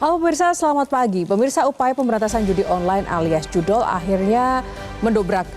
Halo pemirsa, selamat pagi. Pemirsa, upaya pemberantasan judi online alias judol akhirnya mendobrak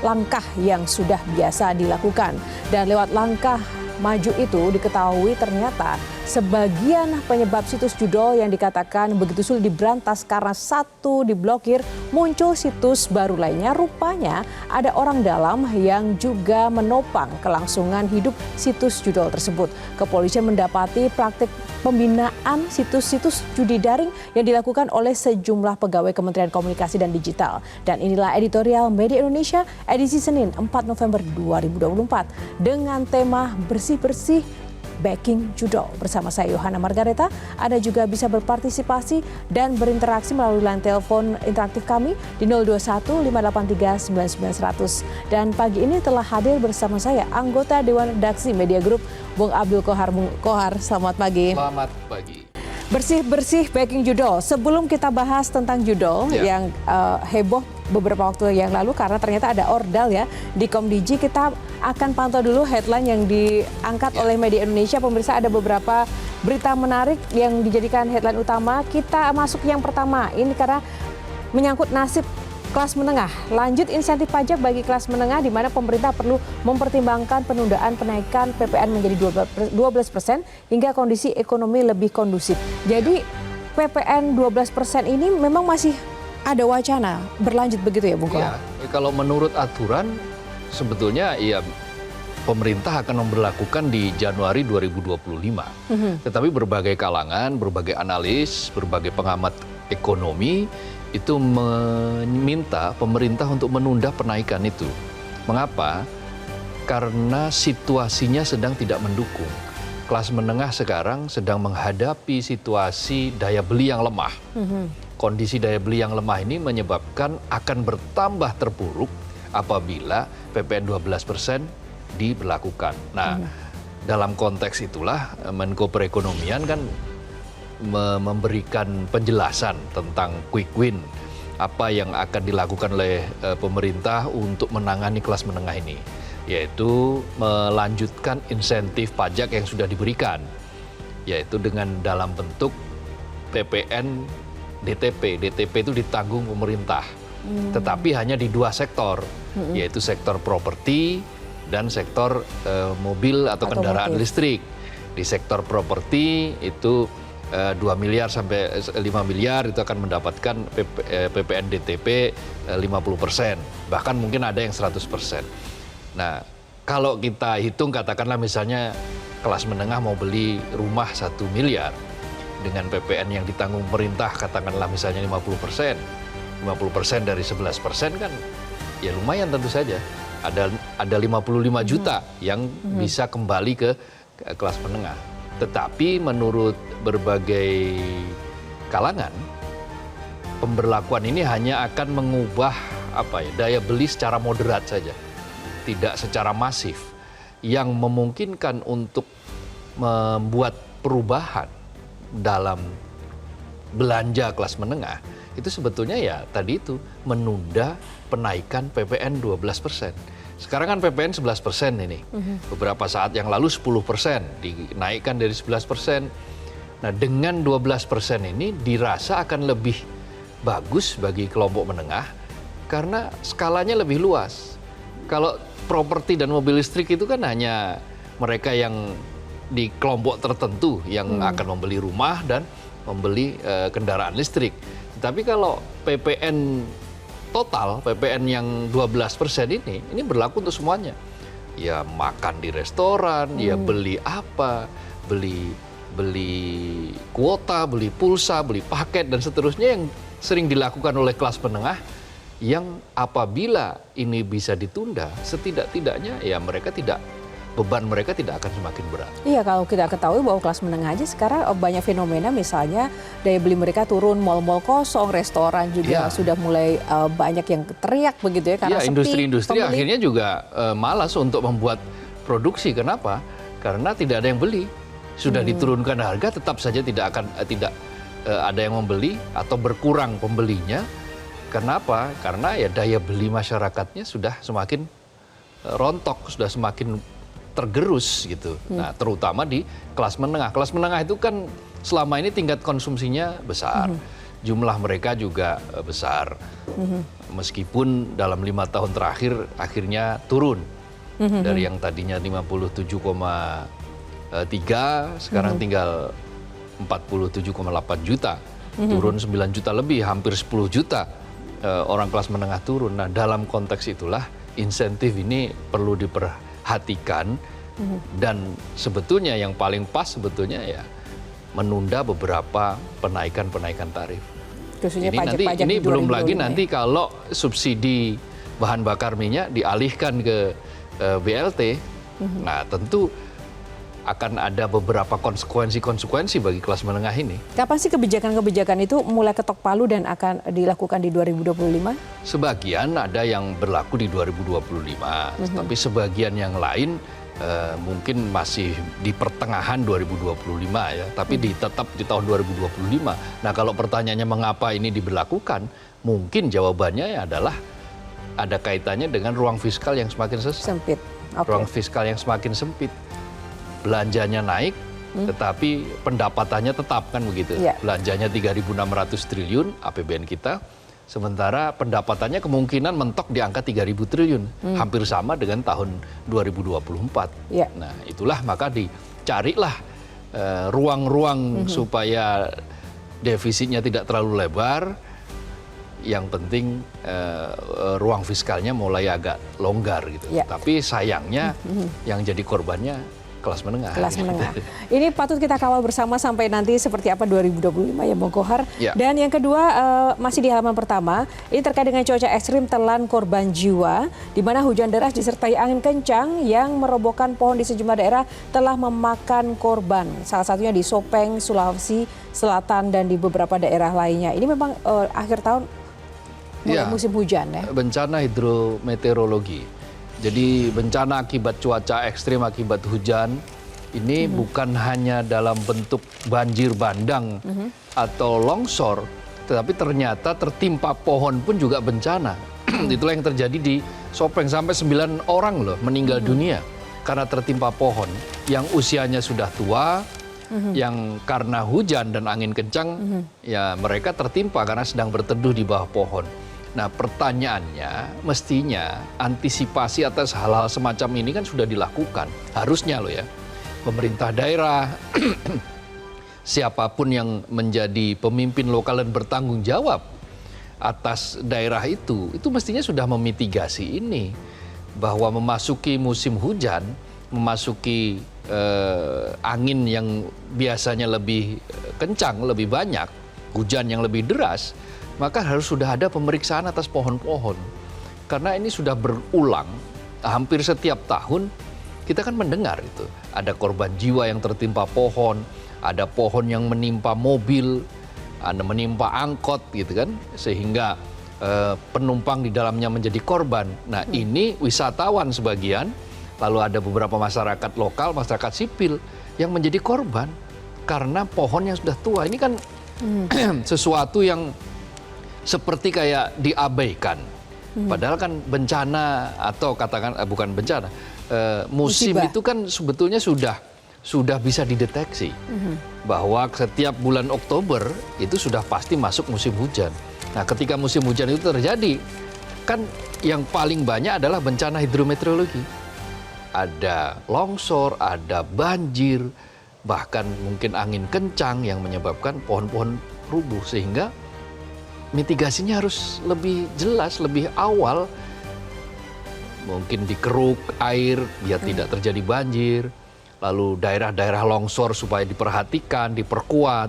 langkah yang sudah biasa dilakukan. Dan lewat langkah maju itu diketahui ternyata sebagian penyebab situs judol yang dikatakan begitu sulit diberantas karena satu diblokir, muncul situs baru lainnya. Rupanya ada orang dalam yang juga menopang kelangsungan hidup situs judol tersebut. Kepolisian mendapati praktik pembinaan situs-situs judi daring yang dilakukan oleh sejumlah pegawai Kementerian Komunikasi dan Digital. Dan inilah editorial Media Indonesia edisi Senin 4 November 2024 dengan tema Bersih-bersih Backing Judol. Bersama saya Yohana Margareta, Anda juga bisa berpartisipasi dan berinteraksi melalui line telepon interaktif kami di 021 583 9900. Dan pagi ini telah hadir bersama saya anggota Dewan Redaksi Media Group, Bung Abdul Kohar. Bung Kohar, selamat pagi. Selamat pagi. Bersih-bersih backing judol. Sebelum kita bahas tentang judol yang heboh beberapa waktu yang lalu karena ternyata ada ordal ya di Komdiji, kita akan pantau dulu headline yang diangkat oleh Media Indonesia. Pemirsa, ada beberapa berita menarik yang dijadikan headline utama. Kita masuk yang pertama, ini karena menyangkut nasib kelas menengah. Lanjut insentif pajak bagi kelas menengah di mana pemerintah perlu mempertimbangkan penundaan penaikan PPN menjadi 12% hingga kondisi ekonomi lebih kondusif. Jadi PPN 12% ini memang masih ada wacana berlanjut begitu ya, Bung Kohar? Ya, kalau menurut aturan sebetulnya ya pemerintah akan memberlakukan di Januari 2025. Tetapi berbagai kalangan, berbagai analis, berbagai pengamat ekonomi itu meminta pemerintah untuk menunda penaikan itu. Mengapa? Karena situasinya sedang tidak mendukung. Kelas menengah sekarang sedang menghadapi situasi daya beli yang lemah. Kondisi daya beli yang lemah ini menyebabkan akan bertambah terpuruk apabila PPN 12% diberlakukan. Nah, dalam konteks itulah Menko Perekonomian kan memberikan penjelasan tentang quick win, apa yang akan dilakukan oleh pemerintah untuk menangani kelas menengah ini, yaitu melanjutkan insentif pajak yang sudah diberikan, yaitu dengan dalam bentuk PPN DTP. DTP itu ditanggung pemerintah, tetapi hanya di dua sektor, yaitu sektor properti dan sektor mobil atau kendaraan listrik. Di sektor properti itu 2 miliar sampai 5 miliar itu akan mendapatkan PPN DTP 50%, bahkan mungkin ada yang 100%. Nah, kalau kita hitung katakanlah misalnya kelas menengah mau beli rumah 1 miliar dengan PPN yang ditanggung pemerintah katakanlah misalnya 50%, 50% dari 11% kan ya lumayan tentu saja. Ada 55 juta yang bisa kembali ke kelas menengah. Tetapi menurut berbagai kalangan, pemberlakuan ini hanya akan mengubah daya beli secara moderat saja, tidak secara masif, yang memungkinkan untuk membuat perubahan dalam belanja kelas menengah. Itu sebetulnya ya tadi itu menunda penaikan PPN 12%. Sekarang kan PPN 11% ini. Beberapa saat yang lalu 10% dinaikkan dari 11%. Nah, dengan 12% ini dirasa akan lebih bagus bagi kelompok menengah karena skalanya lebih luas. Kalau properti dan mobil listrik itu kan hanya mereka yang di kelompok tertentu yang akan membeli rumah dan membeli kendaraan listrik. Tapi kalau PPN total, PPN yang 12% ini berlaku untuk semuanya. Ya makan di restoran, ya beli apa, beli kuota, beli pulsa, beli paket dan seterusnya yang sering dilakukan oleh kelas menengah yang apabila ini bisa ditunda, setidak-tidaknya ya beban mereka tidak akan semakin berat. Iya, kalau kita ketahui bahwa kelas menengah aja sekarang banyak fenomena, misalnya daya beli mereka turun, mal-mal kosong, restoran juga sudah mulai banyak yang teriak begitu ya karena sepi. Industri-industri akhirnya juga malas untuk membuat produksi. Kenapa? Karena tidak ada yang beli. Sudah diturunkan harga, tetap saja tidak ada yang membeli atau berkurang pembelinya. Kenapa? Karena ya daya beli masyarakatnya sudah semakin rontok, sudah semakin tergerus gitu. Nah, terutama di kelas menengah. Kelas menengah itu kan selama ini tingkat konsumsinya besar, jumlah mereka juga besar. Meskipun dalam 5 tahun terakhir akhirnya turun dari yang tadinya 57,3 sekarang tinggal 47,8 juta, turun 9 juta lebih, hampir 10 juta orang kelas menengah turun. Nah, dalam konteks itulah insentif ini perlu diperhatikan dan sebetulnya yang paling pas sebetulnya ya menunda beberapa penaikan tarif. Khususnya Ini di belum 2025 lagi ya. nanti kalau subsidi bahan bakar minyak dialihkan ke BLT, nah tentu akan ada beberapa konsekuensi bagi kelas menengah ini. Kapan sih kebijakan-kebijakan itu mulai ketok palu dan akan dilakukan di 2025? Sebagian ada yang berlaku di 2025, tapi sebagian yang lain mungkin masih di pertengahan 2025 ya, tapi tetap di tahun 2025. Nah, kalau pertanyaannya mengapa ini diberlakukan, mungkin jawabannya adalah ada kaitannya dengan ruang fiskal yang semakin Sempit. Oke. ruang fiskal yang semakin sempit. Belanjanya naik, tetapi pendapatannya tetap kan begitu. Iya. Belanjanya 3.600 triliun APBN kita, sementara pendapatannya kemungkinan mentok di angka 3.000 triliun, hampir sama dengan tahun 2024. Iya. Nah, itulah maka dicarilah ruang-ruang supaya defisitnya tidak terlalu lebar. Yang penting ruang fiskalnya mulai agak longgar gitu. Ya. Tapi sayangnya yang jadi korbannya kelas menengah. Kelas menengah. Ini patut kita kawal bersama sampai nanti seperti apa 2025 ya Bung Kohar. Ya. Dan yang kedua masih di halaman pertama, ini terkait dengan cuaca ekstrim telan korban jiwa, di mana hujan deras disertai angin kencang yang merobohkan pohon di sejumlah daerah telah memakan korban. Salah satunya di Sopeng, Sulawesi Selatan dan di beberapa daerah lainnya. Ini memang akhir tahun mulai musim hujan ya. Bencana hidrometeorologi. Jadi bencana akibat cuaca ekstrim, akibat hujan, ini bukan hanya dalam bentuk banjir bandang atau longsor, tetapi ternyata tertimpa pohon pun juga bencana. Itulah yang terjadi di Sopeng, sampai 9 orang loh meninggal dunia karena tertimpa pohon yang usianya sudah tua, yang karena hujan dan angin kencang, ya mereka tertimpa karena sedang berteduh di bawah pohon. Nah, pertanyaannya mestinya antisipasi atas hal-hal semacam ini kan sudah dilakukan. Harusnya loh ya, pemerintah daerah, siapapun yang menjadi pemimpin lokal dan bertanggung jawab atas daerah itu mestinya sudah memitigasi ini. Bahwa memasuki musim hujan, memasuki angin yang biasanya lebih kencang, lebih banyak, hujan yang lebih deras, maka harus sudah ada pemeriksaan atas pohon-pohon. Karena ini sudah berulang, hampir setiap tahun kita kan mendengar itu. Ada korban jiwa yang tertimpa pohon, ada pohon yang menimpa mobil, ada menimpa angkot gitu kan, sehingga penumpang di dalamnya menjadi korban. Nah, ini wisatawan sebagian, lalu ada beberapa masyarakat lokal, masyarakat sipil yang menjadi korban karena pohon yang sudah tua. Ini kan sesuatu yang seperti kayak diabaikan. Padahal kan bencana atau katakan bukan bencana, musim musibah itu kan sebetulnya sudah bisa dideteksi. Bahwa setiap bulan Oktober itu sudah pasti masuk musim hujan. Nah, ketika musim hujan itu terjadi, kan yang paling banyak adalah bencana hidrometeorologi. Ada longsor, ada banjir, bahkan mungkin angin kencang yang menyebabkan pohon-pohon rubuh, sehingga mitigasinya harus lebih jelas, lebih awal. Mungkin dikeruk air biar tidak terjadi banjir. Lalu daerah-daerah longsor supaya diperhatikan, diperkuat.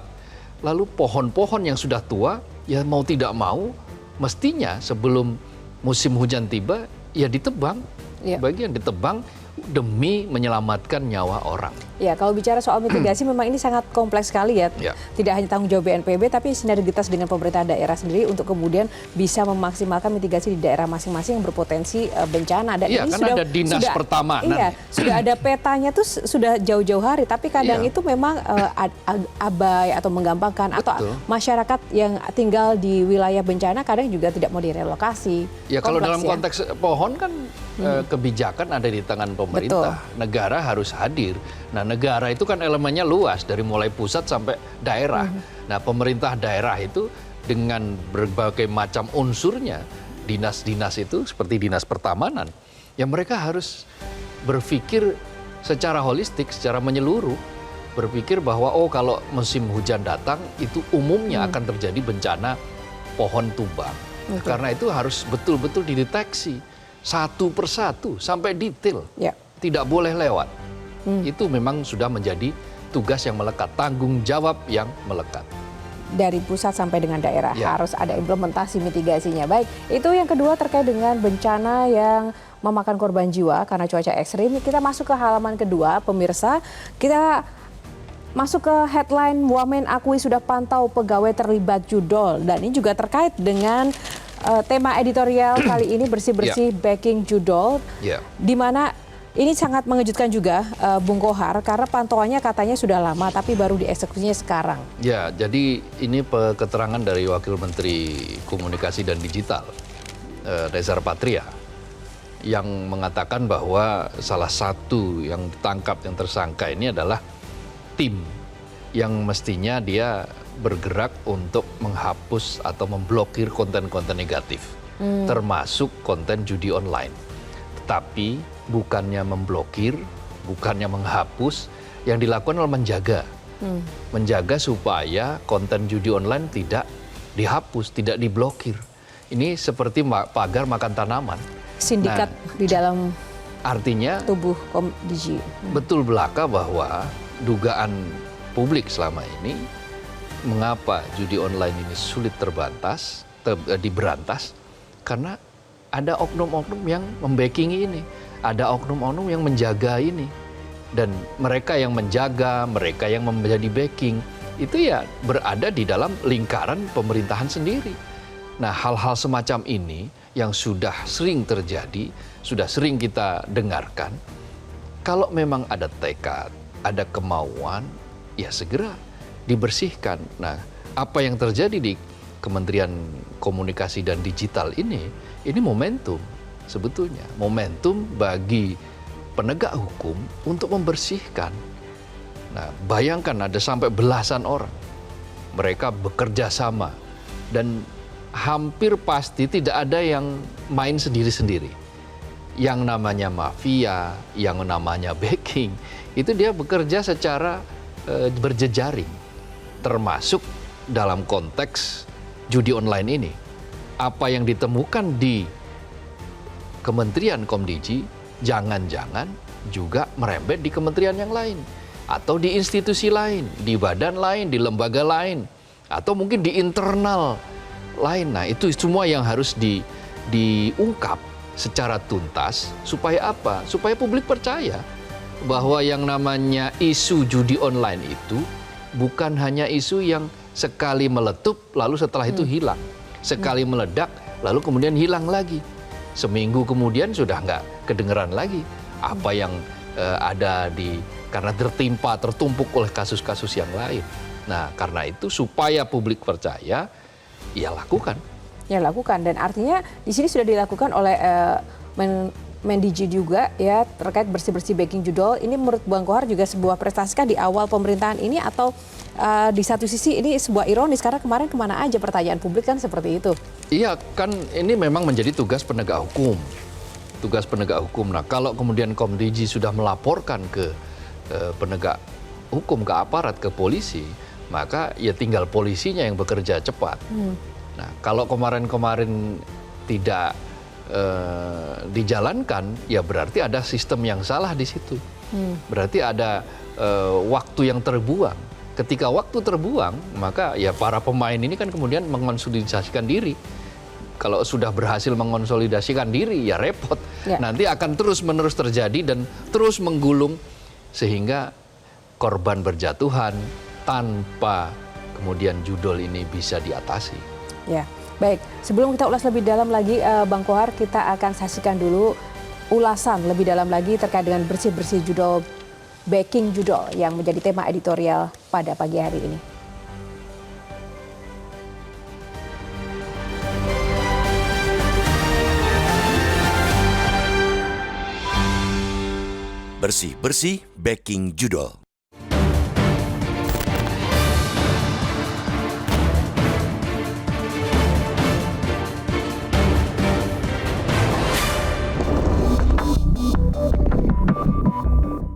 Lalu pohon-pohon yang sudah tua, ya mau tidak mau, mestinya sebelum musim hujan tiba, ya ditebang. Ya. Bagian ditebang demi menyelamatkan nyawa orang. Ya, kalau bicara soal mitigasi memang ini sangat kompleks sekali ya. Ya. Tidak hanya tanggung jawab BNPB, tapi sinergitas dengan pemerintah daerah sendiri untuk kemudian bisa memaksimalkan mitigasi di daerah masing-masing yang berpotensi bencana. Dan Iya, ini kan sudah ada dinas pertamanan. Iya, sudah ada petanya tuh sudah jauh-jauh hari. Tapi kadang Iya. itu memang abai atau menggampangkan. Betul. Atau masyarakat yang tinggal di wilayah bencana kadang juga tidak mau direlokasi. Ya kalau Kompleks dalam konteks pohon kan kebijakan ada di tangan pemerintah. Betul. Negara harus hadir. Nah, negara itu kan elemennya luas dari mulai pusat sampai daerah. Nah, pemerintah daerah itu dengan berbagai macam unsurnya, dinas-dinas itu seperti dinas pertamanan, ya mereka harus berpikir secara holistik, secara menyeluruh, berpikir bahwa kalau musim hujan datang itu umumnya akan terjadi bencana pohon tumbang. Karena itu harus betul-betul dideteksi satu persatu sampai detail, tidak boleh lewat. Itu memang sudah menjadi tugas yang melekat, tanggung jawab yang melekat. Dari pusat sampai dengan daerah harus ada implementasi mitigasinya. Baik, itu yang kedua terkait dengan bencana yang memakan korban jiwa karena cuaca ekstrim. Kita masuk ke halaman kedua, pemirsa. Kita masuk ke headline Wamen akui sudah pantau pegawai terlibat judol. Dan ini juga terkait dengan tema editorial kali ini bersih-bersih backing judol. Di mana ini sangat mengejutkan juga Bung Kohar karena pantauannya katanya sudah lama tapi baru dieksekusinya sekarang. Ya, jadi ini keterangan dari Wakil Menteri Komunikasi dan Digital Reza Patria yang mengatakan bahwa salah satu yang ditangkap yang tersangka ini adalah tim yang mestinya dia bergerak untuk menghapus atau memblokir konten-konten negatif, termasuk konten judi online. Tetapi bukannya memblokir, bukannya menghapus, yang dilakukan adalah menjaga. Menjaga supaya konten judi online tidak dihapus, tidak diblokir. Ini seperti pagar makan tanaman. Sindikat di dalam artinya tubuh Komdiji. Betul belaka bahwa dugaan publik selama ini, mengapa judi online ini sulit diberantas, karena ada oknum-oknum yang membackingi ini, ada oknum-oknum yang menjaga ini, dan mereka yang menjaga, mereka yang menjadi backing, itu ya berada di dalam lingkaran pemerintahan sendiri. Nah, hal-hal semacam ini yang sudah sering terjadi, sudah sering kita dengarkan, kalau memang ada tekad, ada kemauan, ya segera dibersihkan. Nah, apa yang terjadi di Kementerian Komunikasi dan Digital ini momentum sebetulnya. Momentum bagi penegak hukum untuk membersihkan. Nah, bayangkan ada sampai belasan orang. Mereka bekerja sama dan hampir pasti tidak ada yang main sendiri-sendiri. Yang namanya mafia, yang namanya backing, itu dia bekerja secara berjejaring, termasuk dalam konteks judi online ini. Apa yang ditemukan di Kementerian Komdiji, jangan-jangan juga merembet di kementerian yang lain, atau di institusi lain, di badan lain, di lembaga lain, atau mungkin di internal lain. Nah, itu semua yang harus diungkap secara tuntas, supaya apa? Supaya publik percaya bahwa yang namanya isu judi online itu bukan hanya isu yang sekali meletup lalu setelah itu hilang. Sekali meledak lalu kemudian hilang lagi. Seminggu kemudian sudah nggak kedengeran lagi apa yang ada karena tertumpuk oleh kasus-kasus yang lain. Nah, karena itu supaya publik percaya, ya lakukan. Ya lakukan, dan artinya di sini sudah dilakukan oleh Mendiji juga ya terkait bersih-bersih backing judol. Ini menurut Bang Kohar juga sebuah prestasi kan di awal pemerintahan ini, atau di satu sisi ini sebuah ironis karena kemarin kemana aja pertanyaan publik kan seperti itu. Iya, kan ini memang menjadi tugas penegak hukum. Tugas penegak hukum. Nah, kalau kemudian Komdiji sudah melaporkan ke penegak hukum, ke aparat, ke polisi, maka ya tinggal polisinya yang bekerja cepat. Nah, kalau kemarin-kemarin tidak dijalankan, ya berarti ada sistem yang salah di situ. Berarti ada waktu yang terbuang. Ketika waktu terbuang, maka ya para pemain ini kan kemudian mengonsolidasikan diri. Kalau sudah berhasil mengonsolidasikan diri, ya repot. Ya. Nanti akan terus-menerus terjadi dan terus menggulung sehingga korban berjatuhan tanpa kemudian judol ini bisa diatasi. Ya. Baik, sebelum kita ulas lebih dalam lagi, Bang Kohar, kita akan saksikan dulu ulasan lebih dalam lagi terkait dengan bersih-bersih judol, backing judol yang menjadi tema editorial pada pagi hari ini. Bersih-bersih backing judol.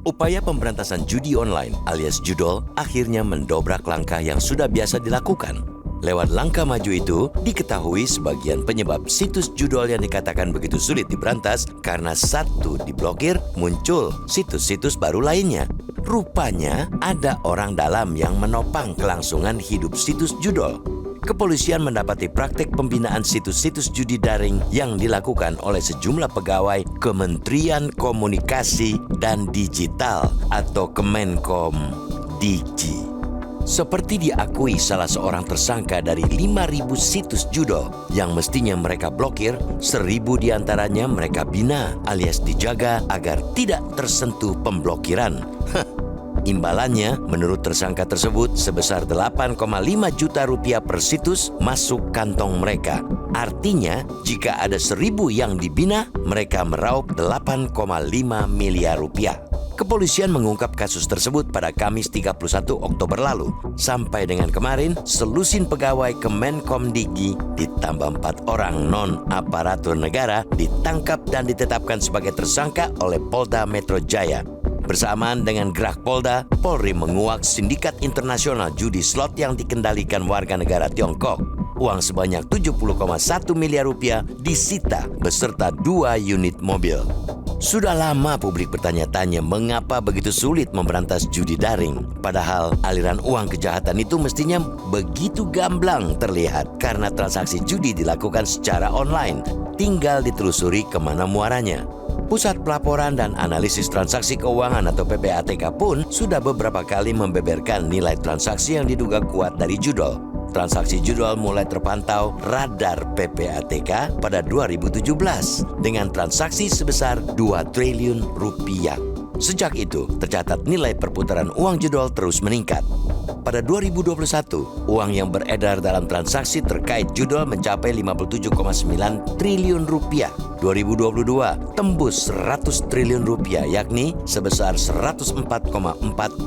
Upaya pemberantasan judi online alias judol akhirnya mendobrak langkah yang sudah biasa dilakukan. Lewat langkah maju itu, diketahui sebagian penyebab situs judol yang dikatakan begitu sulit diberantas karena satu diblokir, muncul situs-situs baru lainnya. Rupanya ada orang dalam yang menopang kelangsungan hidup situs judol. Kepolisian mendapati praktik pembinaan situs-situs judi daring yang dilakukan oleh sejumlah pegawai Kementerian Komunikasi dan Digital atau Kemenkom Digi. Seperti diakui salah seorang tersangka dari 5.000 situs judol yang mestinya mereka blokir, 1.000 diantaranya mereka bina alias dijaga agar tidak tersentuh pemblokiran. Imbalannya, menurut tersangka tersebut, sebesar 8,5 juta rupiah per situs masuk kantong mereka. Artinya, jika ada 1.000 yang dibina, mereka meraup 8,5 miliar rupiah. Kepolisian mengungkap kasus tersebut pada Kamis 31 Oktober lalu. Sampai dengan kemarin, selusin pegawai Kemenkom Digi ditambah 4 orang non-aparatur negara ditangkap dan ditetapkan sebagai tersangka oleh Polda Metro Jaya. Bersamaan dengan gerak Polda, Polri menguak sindikat internasional judi slot yang dikendalikan warga negara Tiongkok. Uang sebanyak 70,1 miliar rupiah disita beserta 2 unit mobil. Sudah lama publik bertanya-tanya mengapa begitu sulit memberantas judi daring. Padahal aliran uang kejahatan itu mestinya begitu gamblang terlihat karena transaksi judi dilakukan secara online. Tinggal ditelusuri kemana muaranya. Pusat Pelaporan dan Analisis Transaksi Keuangan atau PPATK pun sudah beberapa kali membeberkan nilai transaksi yang diduga kuat dari judol. Transaksi judol mulai terpantau radar PPATK pada 2017 dengan transaksi sebesar 2 triliun rupiah. Sejak itu, tercatat nilai perputaran uang judol terus meningkat. Pada 2021, uang yang beredar dalam transaksi terkait judol mencapai 57,9 triliun rupiah. 2022 tembus 100 triliun rupiah, yakni sebesar 104,4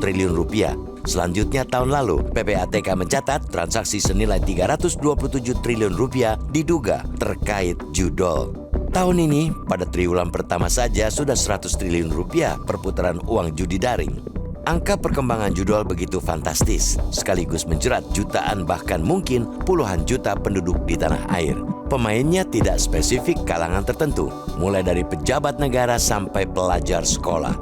triliun rupiah. Selanjutnya tahun lalu, PPATK mencatat transaksi senilai 327 triliun rupiah diduga terkait judol. Tahun ini, pada triwulan pertama saja sudah 100 triliun rupiah perputaran uang judi daring. Angka perkembangan judol begitu fantastis, sekaligus menjerat jutaan bahkan mungkin puluhan juta penduduk di tanah air. Pemainnya tidak spesifik kalangan tertentu, mulai dari pejabat negara sampai pelajar sekolah.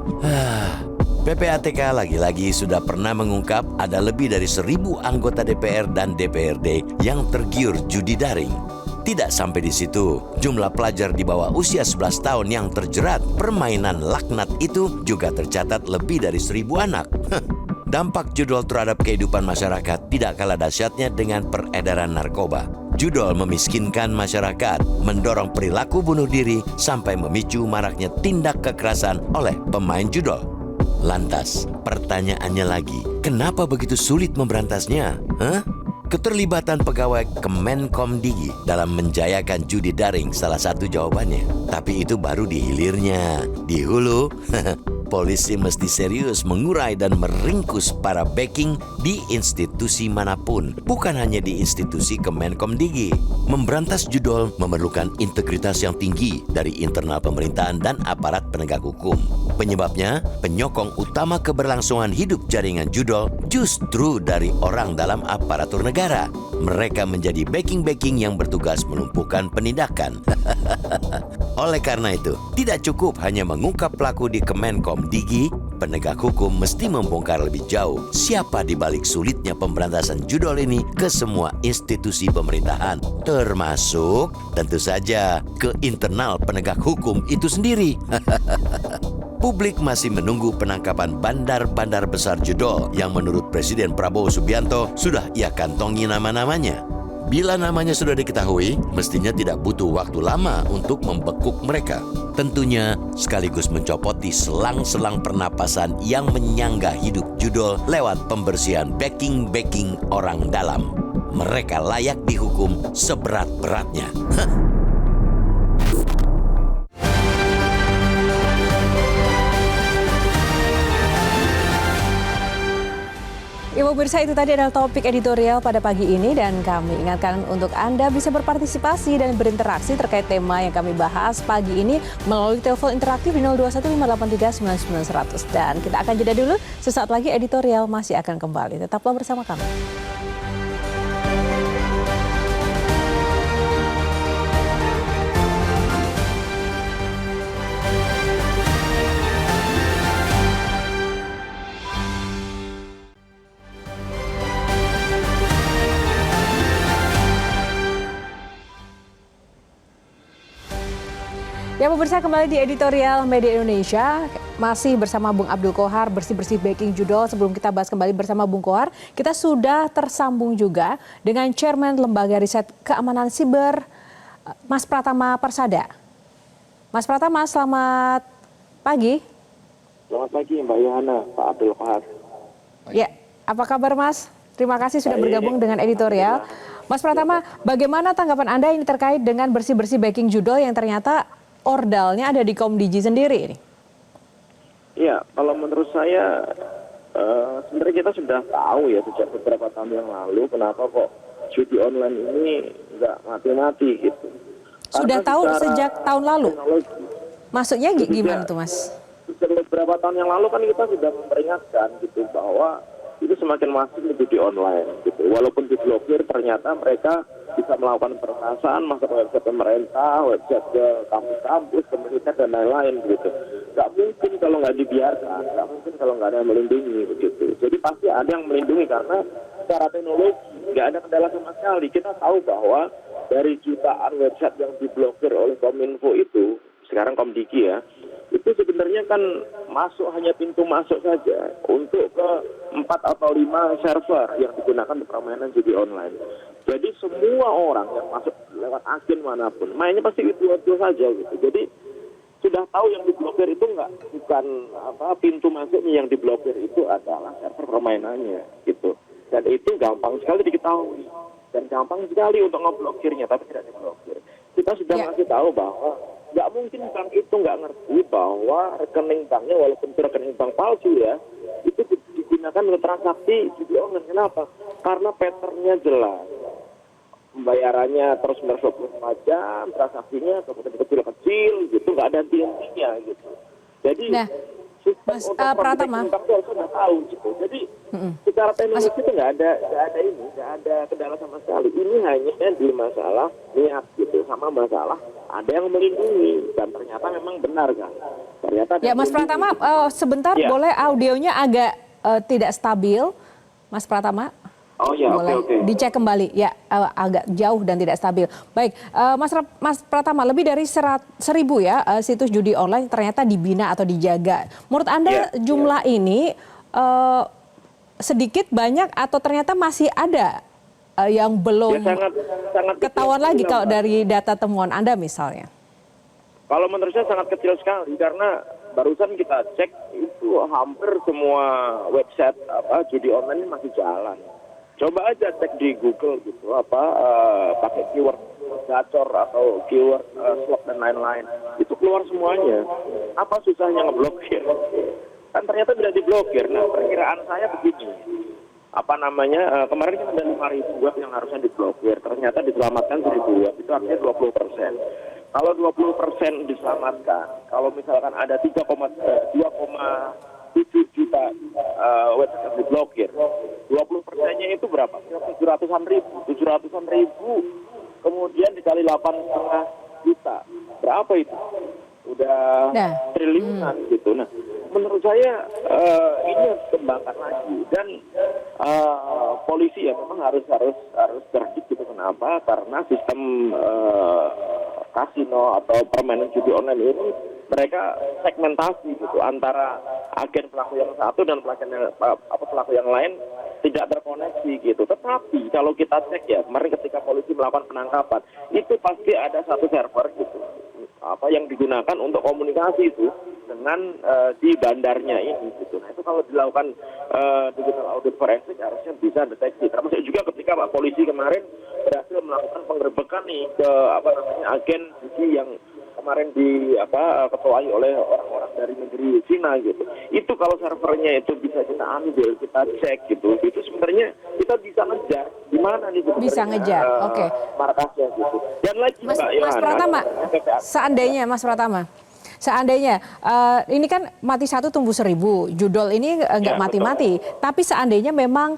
PPATK lagi-lagi sudah pernah mengungkap ada lebih dari 1.000 anggota DPR dan DPRD yang tergiur judi daring. Tidak sampai di situ, jumlah pelajar di bawah usia 11 tahun yang terjerat permainan laknat itu juga tercatat lebih dari 1.000 anak. Dampak judol terhadap kehidupan masyarakat tidak kalah dahsyatnya dengan peredaran narkoba. Judol memiskinkan masyarakat, mendorong perilaku bunuh diri, sampai memicu maraknya tindak kekerasan oleh pemain judol. Lantas, pertanyaannya lagi, kenapa begitu sulit memberantasnya? Keterlibatan pegawai Kemenkom Digi dalam menjayakan judi daring salah satu jawabannya. Tapi itu baru di hilirnya. Di hulu, polisi mesti serius mengurai dan meringkus para backing di institusi manapun. Bukan hanya di institusi Kemenkom Digi. Memberantas judol memerlukan integritas yang tinggi dari internal pemerintahan dan aparat penegak hukum. Penyebabnya, penyokong utama keberlangsungan hidup jaringan judol justru dari orang dalam aparatur negara. Mereka menjadi backing-backing yang bertugas melumpuhkan penindakan. Oleh karena itu, tidak cukup hanya mengungkap pelaku di Kemenkom Digi, penegak hukum mesti membongkar lebih jauh siapa di balik sulitnya pemberantasan judol ini ke semua institusi pemerintahan, termasuk tentu saja ke internal penegak hukum itu sendiri. Publik masih menunggu penangkapan bandar-bandar besar judol yang menurut Presiden Prabowo Subianto sudah ia kantongi nama-namanya. Bila namanya sudah diketahui, mestinya tidak butuh waktu lama untuk membekuk mereka. Tentunya sekaligus mencopoti selang-selang pernapasan yang menyangga hidup judol lewat pembersihan backing-backing orang dalam. Mereka layak dihukum seberat-beratnya. Ya pemirsa, itu tadi adalah topik editorial pada pagi ini dan kami ingatkan untuk Anda bisa berpartisipasi dan berinteraksi terkait tema yang kami bahas pagi ini melalui telepon interaktif di 0215839900. Dan kita akan jeda dulu, sesaat lagi editorial masih akan kembali. Tetaplah bersama kami. Ya pemirsa, kembali di editorial Media Indonesia, masih bersama Bung Abdul Qohar, bersih-bersih breaking judul. Sebelum kita bahas kembali bersama Bung Qohar, kita sudah tersambung juga dengan Chairman Lembaga Riset Keamanan Siber, Mas Pratama Persada. Mas Pratama, selamat pagi. Selamat pagi Mbak Yohana, Pak Abdul Qohar. Ya, apa kabar Mas? Terima kasih sudah bergabung dengan editorial. Mas Pratama, bagaimana tanggapan Anda ini terkait dengan bersih-bersih breaking judul yang ternyata ordalnya ada di Komdigi sendiri ini? Iya, kalau menurut saya sebenarnya kita sudah tahu ya sejak beberapa tahun yang lalu kenapa kok judi online ini nggak mati-mati gitu. Sudah tahu sejak tahun lalu? Teknologi, Maksudnya gimana tuh Mas? sejak beberapa tahun yang lalu kan kita sudah memperingatkan gitu bahwa itu semakin masif di judi online gitu. Walaupun diblokir, ternyata mereka bisa melakukan perasaan, masuk ke website pemerintah, website ke kampus-kampus, militer dan lain-lain gitu. Nggak mungkin kalau nggak dibiarkan, nggak mungkin kalau nggak ada yang melindungi begitu. Jadi pasti ada yang melindungi karena secara teknologi nggak ada kendala sama sekali. Kita tahu bahwa dari jutaan website yang diblokir oleh Kominfo itu, sekarang Komdigi ya, itu sebenarnya kan masuk hanya pintu masuk saja untuk ke 4 atau 5 server yang digunakan untuk permainan judi online. Jadi semua orang yang masuk lewat agen manapun, mainnya pasti itu saja gitu. Jadi sudah tahu yang diblokir itu bukan pintu masuknya, yang diblokir itu adalah server permainannya gitu. Dan itu gampang sekali diketahui dan gampang sekali untuk ngeblokirnya, tapi tidak diblokir. Kita sudah ngasih tahu bahwa nggak mungkin bank itu nggak ngerti bahwa rekening banknya, walaupun itu rekening bank palsu ya, itu digunakan untuk transaksi judi online. Kenapa? Karena patternnya jelas. Pembayarannya terus 24 jam, transaksinya kemudian kecil-kecil gitu, nggak ada henti-hentinya gitu. Jadi Mas Pratama itu harus sudah tahu gitu. Jadi secara teknologi itu nggak ada kendala sama sekali. Ini hanya di masalah niat gitu, sama masalah ada yang melindungi, dan ternyata memang benar kan. Ternyata ya Mas Pratama, sebentar ya. Boleh audionya agak tidak stabil, Mas Pratama? Oh ya, oke. Dicek kembali, ya agak jauh dan tidak stabil. Baik, Mas Pratama, lebih dari 1.000 ya situs judi online ternyata dibina atau dijaga. Menurut Anda jumlah ini sedikit, banyak, atau ternyata masih ada yang belum sangat ketahuan lagi kalau dari data temuan Anda misalnya? Kalau menurut saya sangat kecil sekali, karena barusan kita cek itu hampir semua website judi online ini masih jalan. Coba aja cek di Google gitu, pakai keyword gacor atau keyword slot dan lain-lain, itu keluar semuanya. Apa susahnya ngeblokir? Kan ternyata tidak diblokir. Nah, perkiraan saya begini, kemarin kan ada 5.000 web yang harusnya diblokir, ternyata diselamatkan 1.000 web, itu artinya 20%. Kalau 20% diselamatkan, kalau misalkan ada 2,7 juta website yang diblokir, 20%-nya itu berapa? 700-an ribu, kemudian dikali 8,5 juta, berapa itu? Udah triliunan gitu. Nah, menurut saya ini harus dikembangkan lagi, dan polisi ya memang harus cerdik gitu. Kenapa? Karena sistem kasino atau permainan judi online ini mereka segmentasi gitu antara agen pelaku yang satu dan pelaku yang lain tidak terkoneksi gitu. Tetapi kalau kita cek ya, kemarin ketika polisi melakukan penangkapan, itu pasti ada satu server gitu yang digunakan untuk komunikasi itu dengan di bandarnya ini gitu. Nah, itu kalau dilakukan digital audit forensik harusnya bisa deteksi. Termasuk juga ketika Pak Polisi kemarin berhasil melakukan penggerbekan nih ke agen judi yang kemarin ketuai oleh orang-orang dari negeri Cina gitu. Itu kalau servernya itu bisa kita ambil, kita cek gitu, itu sebenarnya kita bisa ngejar di mana nih sebenarnya Bisa ngejar, oke. markasnya gitu. Dan lagi Mas Yohana, Pratama, PPATK. seandainya ini kan mati satu tumbuh 1000, judol ini nggak Ya, mati-mati. Tapi seandainya memang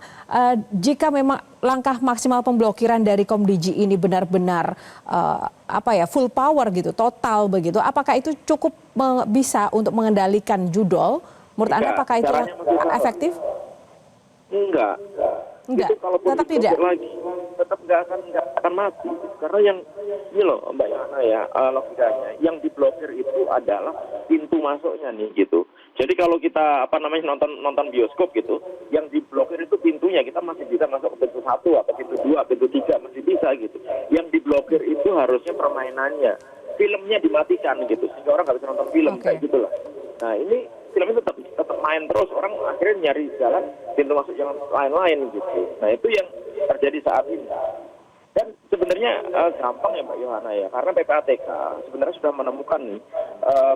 jika memang langkah maksimal pemblokiran dari Komdigi ini benar-benar full power gitu, total begitu, apakah itu cukup bisa untuk mengendalikan judol? Menurut Anda apakah itu caranya masih sama. efektif? Enggak. Enggak, Itu kalaupun tetap diblokir tidak. lagi, tetap nggak akan mati. Karena yang ini loh Mbak Yana ya, logikanya yang diblokir itu adalah pintu masuknya nih gitu. Jadi kalau kita nonton bioskop gitu, yang diblokir itu pintunya, kita masih bisa masuk ke pintu 1 atau pintu 2, pintu 3 masih bisa gitu. Yang diblokir itu harusnya permainannya, filmnya dimatikan gitu, sehingga orang nggak bisa nonton film kayak gitu lah. Nah ini filmnya tetap main terus, orang akhirnya nyari jalan pintu masuk yang lain-lain gitu. Nah itu yang terjadi saat ini. Dan sebenarnya gampang ya Mbak Yohana ya, karena PPATK sebenarnya sudah menemukan nih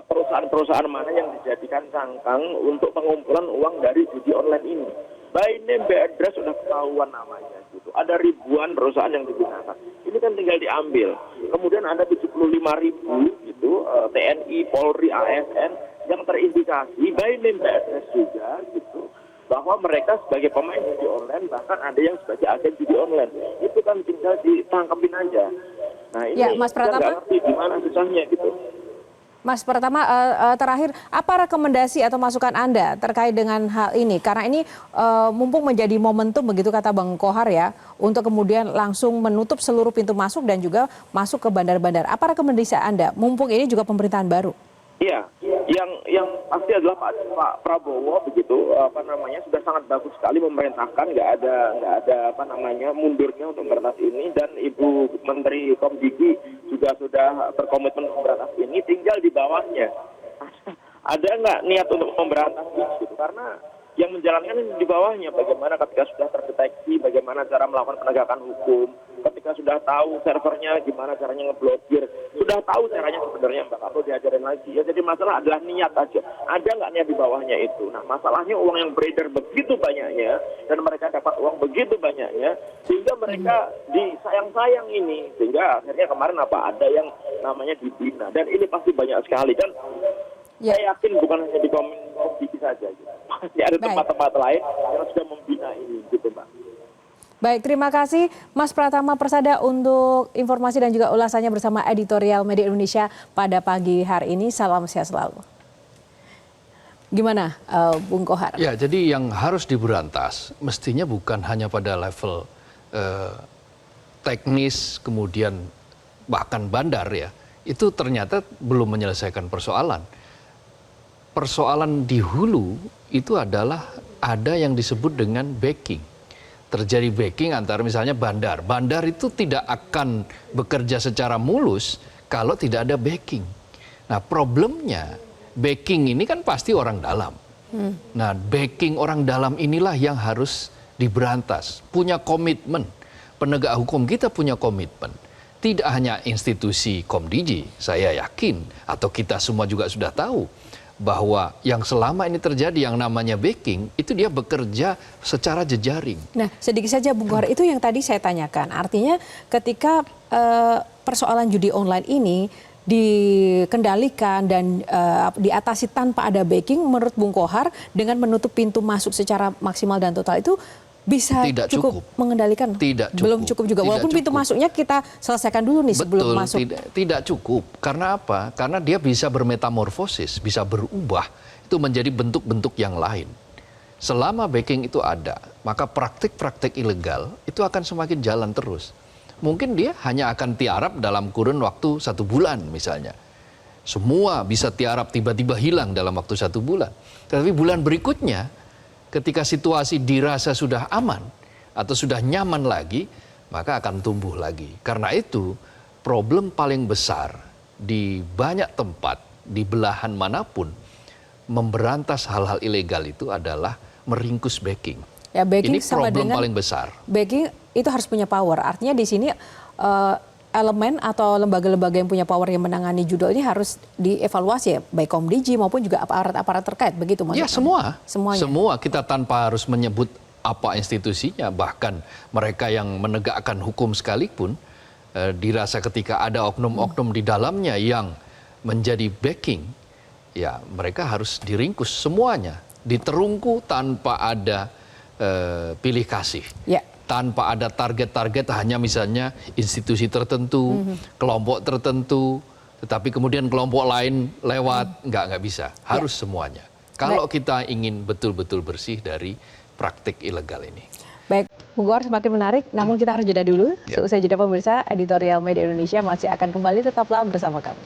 perusahaan-perusahaan mana yang dijadikan cangkang untuk pengumpulan uang dari judi online ini. By name, by address sudah ketahuan namanya gitu. Ada ribuan perusahaan yang digunakan. Ini kan tinggal diambil. Kemudian ada 75.000 gitu TNI, Polri, ASN yang terindikasi by name, by address juga gitu, bahwa mereka sebagai pemain judi online, bahkan ada yang sebagai agen judi online. Itu kan tinggal ditangkapin aja. Nah ini Ya, Mas kita Pratama? nggak ngerti gimana susahnya gitu. Mas Pratama, terakhir, apa rekomendasi atau masukan Anda terkait dengan hal ini? Karena ini mumpung menjadi momentum, begitu kata Bang Kohar ya, untuk kemudian langsung menutup seluruh pintu masuk dan juga masuk ke bandar-bandar. Apa rekomendasi Anda? Mumpung ini juga pemerintahan baru. Iya, yang pasti adalah Pak Prabowo begitu sudah sangat bagus sekali memerintahkan, nggak ada mundurnya untuk memberantas ini, dan Ibu Menteri Komdigi juga sudah berkomitmen memberantas ini, tinggal di bawahnya ada nggak niat untuk memberantas ini gitu, karena yang menjalankan ini di bawahnya, bagaimana ketika sudah terdeteksi, bagaimana cara melakukan penegakan hukum, ketika sudah tahu servernya gimana caranya ngeblokir, sudah tahu caranya sebenarnya Mbak, perlu diajarin lagi ya. Jadi masalah adalah niat aja, ada nggak niat di bawahnya itu. Nah masalahnya uang yang beredar begitu banyaknya dan mereka dapat uang begitu banyaknya sehingga mereka disayang-sayang ini, sehingga akhirnya kemarin ada yang namanya dibina, dan ini pasti banyak sekali. Dan saya yakin bukan hanya di Komdigi saja gitu. Pasti ada tempat-tempat lain yang sudah membina ini gitu Mbak. Baik, terima kasih Mas Pratama Persada untuk informasi dan juga ulasannya bersama Editorial Media Indonesia pada pagi hari ini. Salam sehat selalu. Gimana Bung Kohar? Ya, jadi yang harus diberantas mestinya bukan hanya pada level teknis, kemudian bahkan bandar ya. Itu ternyata belum menyelesaikan persoalan. Persoalan di hulu itu adalah ada yang disebut dengan backing. Terjadi backing antara misalnya bandar. Bandar itu tidak akan bekerja secara mulus kalau tidak ada backing. Nah problemnya backing ini kan pasti orang dalam. Nah backing orang dalam inilah yang harus diberantas. Punya komitmen. Penegak hukum kita punya komitmen. Tidak hanya institusi Komdigi, saya yakin, atau kita semua juga sudah tahu, bahwa yang selama ini terjadi yang namanya backing itu dia bekerja secara jejaring. Nah, sedikit saja Bung Kohar, itu yang tadi saya tanyakan. Artinya ketika persoalan judi online ini dikendalikan dan diatasi tanpa ada backing, menurut Bung Kohar dengan menutup pintu masuk secara maksimal dan total itu bisa Tidak cukup mengendalikan? Tidak cukup. Belum cukup juga. Tidak Walaupun pintu cukup. masuknya kita selesaikan dulu nih sebelum Betul, masuk. tidak cukup. Karena apa? Karena dia bisa bermetamorfosis, bisa berubah itu menjadi bentuk-bentuk yang lain. Selama backing itu ada, maka praktik-praktik ilegal itu akan semakin jalan terus. Mungkin dia hanya akan tiarap dalam kurun waktu 1 bulan misalnya. Semua bisa tiarap tiba-tiba hilang dalam waktu 1 bulan. Tapi bulan berikutnya, ketika situasi dirasa sudah aman atau sudah nyaman lagi, maka akan tumbuh lagi. Karena itu, problem paling besar di banyak tempat, di belahan manapun, memberantas hal-hal ilegal itu adalah meringkus backing. Ya, backing Ini sama problem dengan paling besar. backing itu harus punya power. Artinya di sini elemen atau lembaga-lembaga yang punya power yang menangani judol ini harus dievaluasi ya, baik Komdiji maupun juga aparat-aparat terkait, begitu maksudnya? Ya semua. Semuanya. Semua kita tanpa harus menyebut apa institusinya, bahkan mereka yang menegakkan hukum sekalipun dirasa ketika ada oknum-oknum di dalamnya yang menjadi backing, ya mereka harus diringkus semuanya, diterungku tanpa ada pilih kasih. Ya. Tanpa ada target-target hanya misalnya institusi tertentu, kelompok tertentu, tetapi kemudian kelompok lain lewat, nggak bisa. Harus semuanya. Kalau kita ingin betul-betul bersih dari praktik ilegal ini. Baik, Bung Gor, semakin menarik, namun kita harus jeda dulu. Seusai jeda pemirsa, Editorial Media Indonesia masih akan kembali, tetaplah bersama kami.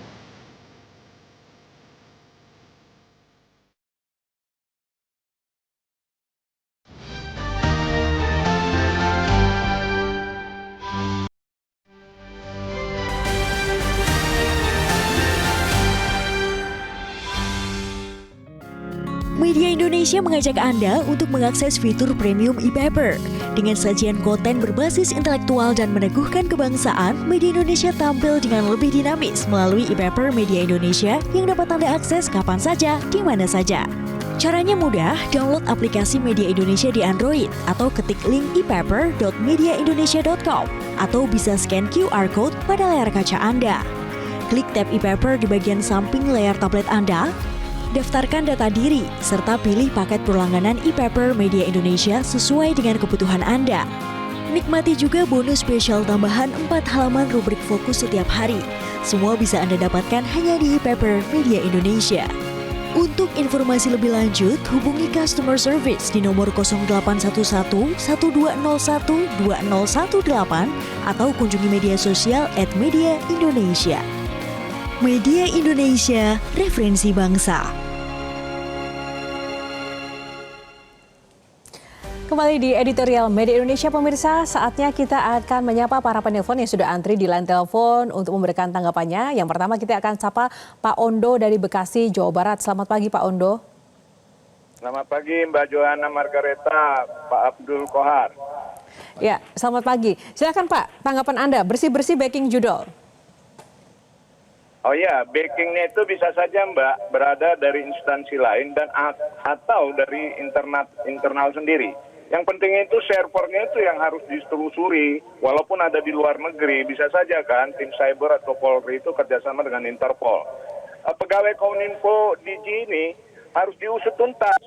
Media Indonesia mengajak Anda untuk mengakses fitur premium e-paper. Dengan sajian konten berbasis intelektual dan meneguhkan kebangsaan, Media Indonesia tampil dengan lebih dinamis melalui e-paper Media Indonesia yang dapat Anda akses kapan saja, di mana saja. Caranya mudah, download aplikasi Media Indonesia di Android atau ketik link e-paper.mediaindonesia.com atau bisa scan QR Code pada layar kaca Anda. Klik tab e-paper di bagian samping layar tablet Anda, daftarkan data diri, serta pilih paket berlangganan e-paper Media Indonesia sesuai dengan kebutuhan Anda. Nikmati juga bonus spesial tambahan 4 halaman rubrik fokus setiap hari. Semua bisa Anda dapatkan hanya di e-paper Media Indonesia. Untuk informasi lebih lanjut, hubungi customer service di nomor 0811 1201 2018 atau kunjungi media sosial @Media Indonesia. Media Indonesia, referensi bangsa. Kembali di Editorial Media Indonesia, pemirsa, saatnya kita akan menyapa para penelpon yang sudah antri di line telepon untuk memberikan tanggapannya. Yang pertama kita akan sapa Pak Ondo dari Bekasi, Jawa Barat. Selamat pagi Pak Ondo. Selamat pagi Mbak Johanna Margareta, Pak Abdul Kohar. Ya, selamat pagi. Silakan Pak, tanggapan Anda, bersih-bersih backing judol. Oh ya, backingnya itu bisa saja Mbak berada dari instansi lain dan atau dari internal sendiri. Yang penting itu servernya itu yang harus ditelusuri, walaupun ada di luar negeri, bisa saja kan tim cyber atau Polri itu kerjasama dengan Interpol. Pegawai Kominfo Digi ini harus diusut tuntas.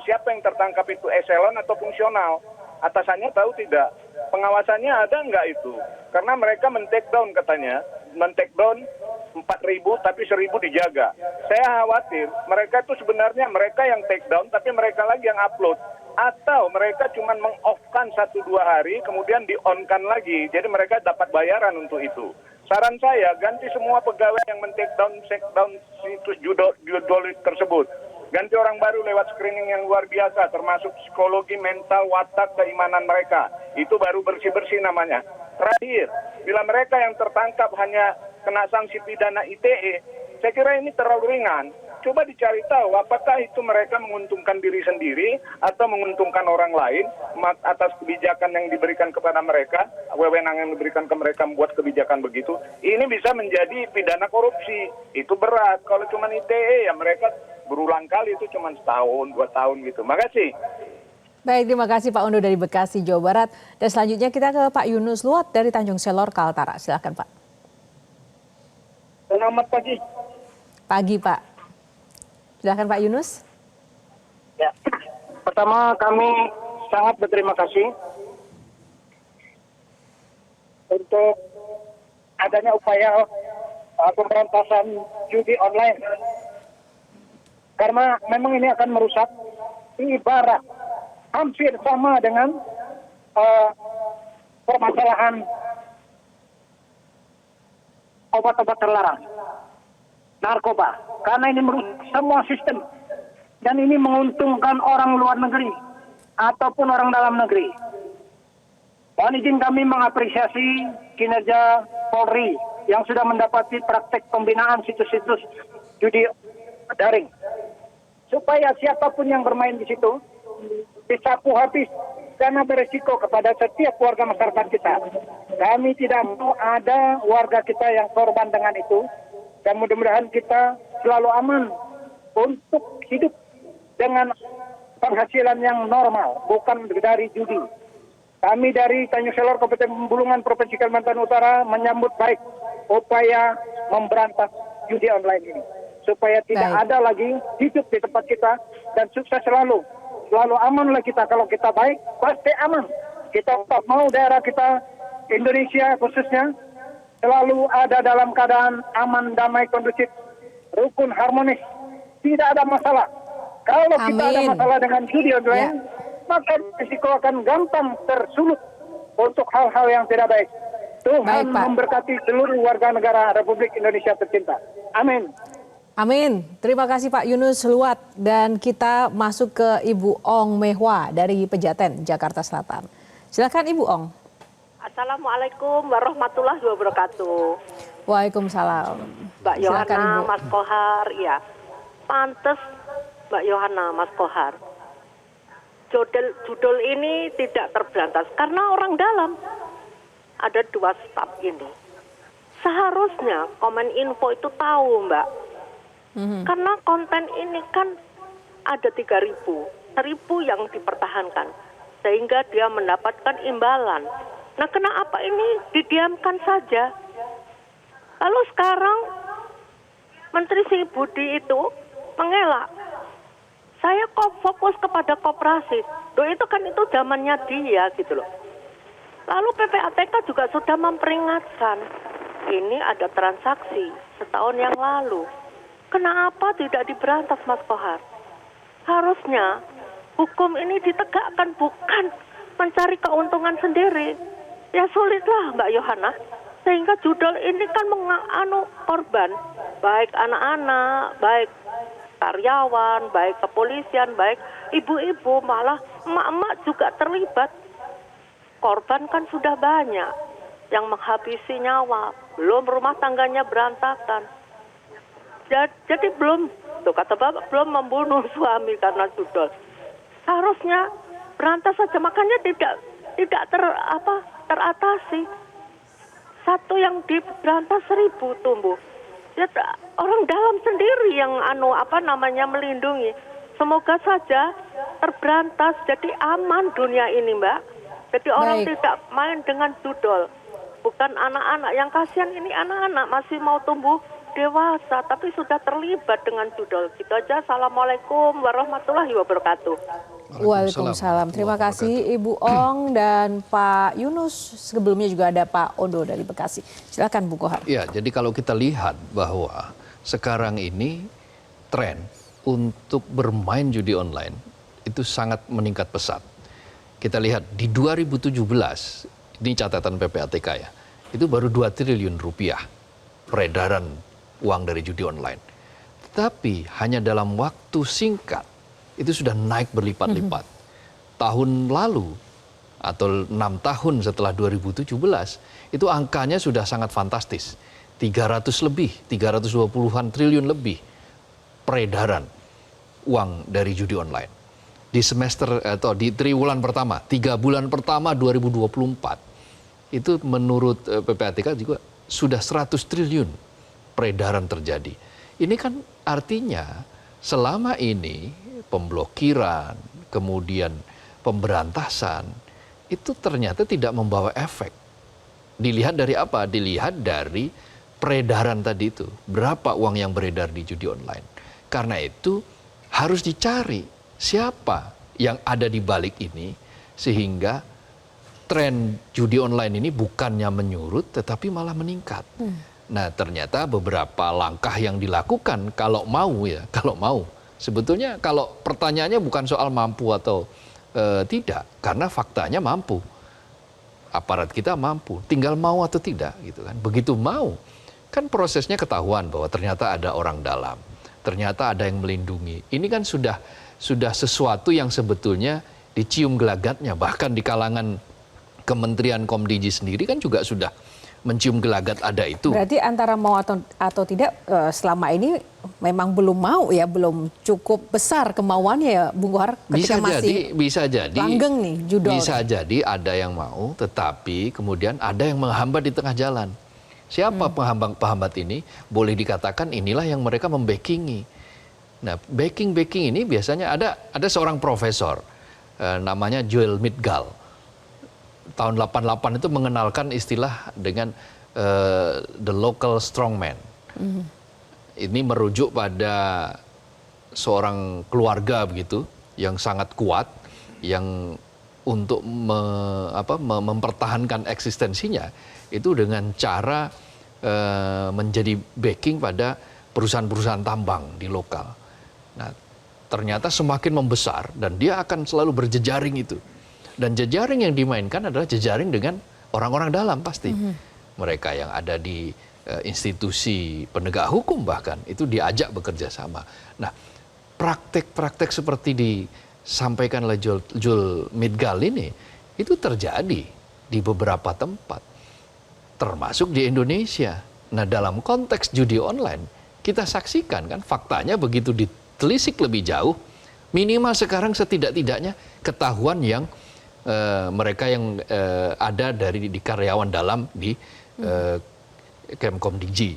Siapa yang tertangkap itu eselon atau fungsional? Atasannya tahu tidak? Pengawasannya ada nggak itu? Karena mereka men-take down katanya, men-take down 4.000 tapi 1.000 dijaga. Saya khawatir mereka itu sebenarnya mereka yang take down tapi mereka lagi yang upload. Atau mereka cuma meng-off-kan 1-2 hari kemudian di-on-kan lagi. Jadi mereka dapat bayaran untuk itu. Saran saya ganti semua pegawai yang men-take down situs judol tersebut. Ganti orang baru lewat screening yang luar biasa termasuk psikologi, mental, watak, keimanan mereka. Itu baru bersih-bersih namanya. Terakhir, bila mereka yang tertangkap hanya kena sanksi pidana ITE, saya kira ini terlalu ringan. Coba dicari tahu apakah itu mereka menguntungkan diri sendiri atau menguntungkan orang lain atas kebijakan yang diberikan kepada mereka, wewenang yang diberikan ke mereka membuat kebijakan begitu. Ini bisa menjadi pidana korupsi. Itu berat. Kalau cuma ITE ya mereka berulang kali, itu cuma setahun, 2 tahun gitu. Makasih. Baik, terima kasih Pak Ondo dari Bekasi, Jawa Barat. Dan selanjutnya kita ke Pak Yunus Luat dari Tanjung Selor, Kaltara. Silakan Pak. Selamat pagi. Pagi Pak. Silakan Pak Yunus. Ya, pertama kami sangat berterima kasih untuk adanya upaya pemberantasan judi online. Karena memang ini akan merusak, ibarat hampir sama dengan permasalahan obat-obat terlarang, narkoba. Karena ini merusak semua sistem. Dan ini menguntungkan orang luar negeri ataupun orang dalam negeri. Mohon izin kami mengapresiasi kinerja Polri yang sudah mendapati praktek pembinaan situs-situs judi daring. Supaya siapapun yang bermain di situ disapu habis karena beresiko kepada setiap warga masyarakat kita. Kami tidak mau ada warga kita yang korban dengan itu. Dan mudah-mudahan kita selalu aman untuk hidup dengan penghasilan yang normal, bukan dari judi. Kami dari Tanjung Selor, Kabupaten Bulungan, Provinsi Kalimantan Utara menyambut baik upaya memberantas judi online ini. Supaya tidak ada lagi hidup di tempat kita dan sukses selalu. Selalu amanlah kita. Kalau kita baik, pasti aman. Kita tak mau daerah kita, Indonesia khususnya, selalu ada dalam keadaan aman, damai, kondusif, rukun, harmonis. Tidak ada masalah. Kalau kita ada masalah dengan judi online, maka risiko akan gampang tersulut untuk hal-hal yang tidak baik. Tuhan memberkati seluruh warga negara Republik Indonesia tercinta. Amin. Amin. Terima kasih Pak Yunus Luat. Dan kita masuk ke Ibu Ong Mehwa dari Pejaten, Jakarta Selatan. Silakan Ibu Ong. Assalamualaikum warahmatullahi wabarakatuh. Waalaikumsalam. Mbak Yohana, Mas Kohar, ya. Pantes Mbak Yohana, Mas Kohar. Judul ini tidak terberantas karena orang dalam. Ada 2 staf ini. Seharusnya Kominfo itu tahu, Mbak. Karena konten ini kan ada 3.000. 1.000 yang dipertahankan. Sehingga dia mendapatkan imbalan. Nah, kenapa ini didiamkan saja? Lalu sekarang Menteri Sri Budi itu mengelak. Saya kok fokus kepada koperasi. Loh, itu kan itu zamannya dia gitu loh. Lalu PPATK juga sudah memperingatkan. Ini ada transaksi setahun yang lalu. Kenapa tidak diberantas, Mas Kohar? Harusnya hukum ini ditegakkan, bukan mencari keuntungan sendiri. Ya sulitlah Mbak Yohana. Sehingga judul ini kan korban. Baik anak-anak, baik karyawan, baik kepolisian, baik ibu-ibu, malah emak-emak juga terlibat. Korban kan sudah banyak yang menghabisi nyawa. Belum rumah tangganya berantakan. Jadi belum, tuh kata Bapak, belum membunuh suami karena judul. Harusnya berantas saja, makanya tidak teratasi. Satu yang diberantas 1.000 tumbuh. Ya, orang dalam sendiri yang melindungi. Semoga saja terberantas, jadi aman dunia ini, Mbak. Jadi orang tidak main dengan judul. Bukan anak-anak, yang kasihan ini anak-anak masih mau tumbuh dewasa, tapi sudah terlibat dengan judul. Gitu aja. Assalamualaikum warahmatullahi wabarakatuh. Waalaikumsalam. Terima kasih Ibu Ong dan Pak Yunus. Sebelumnya juga ada Pak Odo dari Bekasi. Silakan Bu Kohar. Ya, jadi kalau kita lihat bahwa sekarang ini tren untuk bermain judi online itu sangat meningkat pesat. Kita lihat di 2017, ini catatan PPATK ya, itu baru 2 triliun rupiah peredaran uang dari judi online. Tetapi hanya dalam waktu singkat itu sudah naik berlipat-lipat. Tahun lalu atau 6 tahun setelah 2017 itu angkanya sudah sangat fantastis. 300 lebih, 320-an triliun lebih peredaran uang dari judi online. Di semester atau di triwulan pertama, 3 bulan pertama 2024 itu menurut PPATK juga sudah 100 triliun peredaran terjadi. Ini kan artinya selama ini pemblokiran, kemudian pemberantasan, itu ternyata tidak membawa efek. Dilihat dari apa? Dilihat dari peredaran tadi itu. Berapa uang yang beredar di judi online. Karena itu harus dicari siapa yang ada di balik ini, sehingga tren judi online ini bukannya menyurut, tetapi malah meningkat. Nah, ternyata beberapa langkah yang dilakukan kalau mau. Sebetulnya kalau pertanyaannya bukan soal mampu atau tidak, karena faktanya mampu. Aparat kita mampu, tinggal mau atau tidak gitu kan. Begitu mau, kan prosesnya ketahuan bahwa ternyata ada orang dalam, ternyata ada yang melindungi. Ini kan sudah sesuatu yang sebetulnya dicium gelagatnya, bahkan di kalangan Kementerian Komdiji sendiri kan juga sudah mencium gelagat ada itu. Berarti antara mau atau tidak selama ini memang belum mau ya, belum cukup besar kemauannya ya Bung Kohar ketika bisa jadi langgeng nih judul. Bisa jadi ada yang mau, tetapi kemudian ada yang menghambat di tengah jalan. Siapa penghambat ini? Boleh dikatakan inilah yang mereka membackingi. Nah, backing ini biasanya ada seorang profesor namanya Joel Mitgal. Tahun 88 itu mengenalkan istilah dengan the local strongman. Ini merujuk pada seorang keluarga begitu yang sangat kuat, yang untuk mempertahankan eksistensinya itu dengan cara menjadi backing pada perusahaan-perusahaan tambang di lokal. Nah, ternyata semakin membesar dan dia akan selalu berjejaring itu. Dan jejaring yang dimainkan adalah jejaring dengan orang-orang dalam pasti. Mereka yang ada di institusi penegak hukum bahkan itu diajak bekerja sama. Nah, praktek-praktek seperti disampaikan oleh Joel Mitgal ini itu terjadi di beberapa tempat, termasuk di Indonesia. Nah, dalam konteks judi online kita saksikan kan faktanya begitu ditelisik lebih jauh, minimal sekarang setidak-tidaknya ketahuan yang mereka yang ada di karyawan dalam di Kemkomdigi.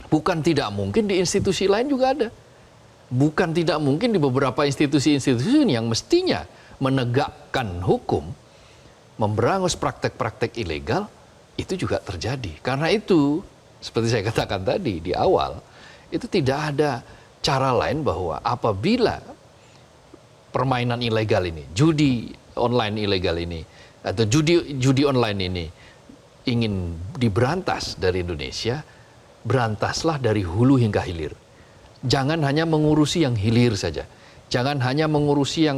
Bukan tidak mungkin di institusi lain juga ada. Bukan tidak mungkin di beberapa institusi-institusi yang mestinya menegakkan hukum, memberangus praktek-praktek ilegal, itu juga terjadi. Karena itu, seperti saya katakan tadi di awal, itu tidak ada cara lain bahwa apabila permainan ilegal ini, judi online ilegal ini, atau judi online ini ingin diberantas dari Indonesia, berantaslah dari hulu hingga hilir. Jangan hanya mengurusi yang hilir saja. Jangan hanya mengurusi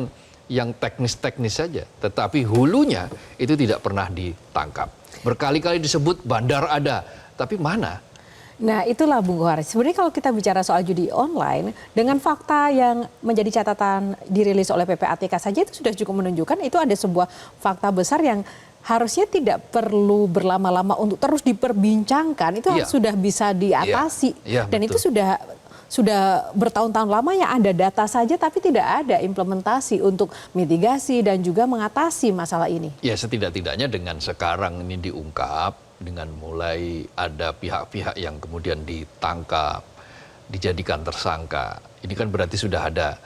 yang teknis-teknis saja. Tetapi hulunya itu tidak pernah ditangkap. Berkali-kali disebut bandar ada, tapi mana? Nah, itulah Bung Kohar. Sebenarnya kalau kita bicara soal judi online, dengan fakta yang menjadi catatan dirilis oleh PPATK saja itu sudah cukup menunjukkan itu ada sebuah fakta besar yang harusnya tidak perlu berlama-lama untuk terus diperbincangkan. Itu sudah bisa diatasi. Dan itu sudah bertahun-tahun lama ya, ada data saja tapi tidak ada implementasi untuk mitigasi dan juga mengatasi masalah ini. Ya, setidak-tidaknya dengan sekarang ini diungkap, dengan mulai ada pihak-pihak yang kemudian ditangkap, dijadikan tersangka. Ini kan berarti sudah ada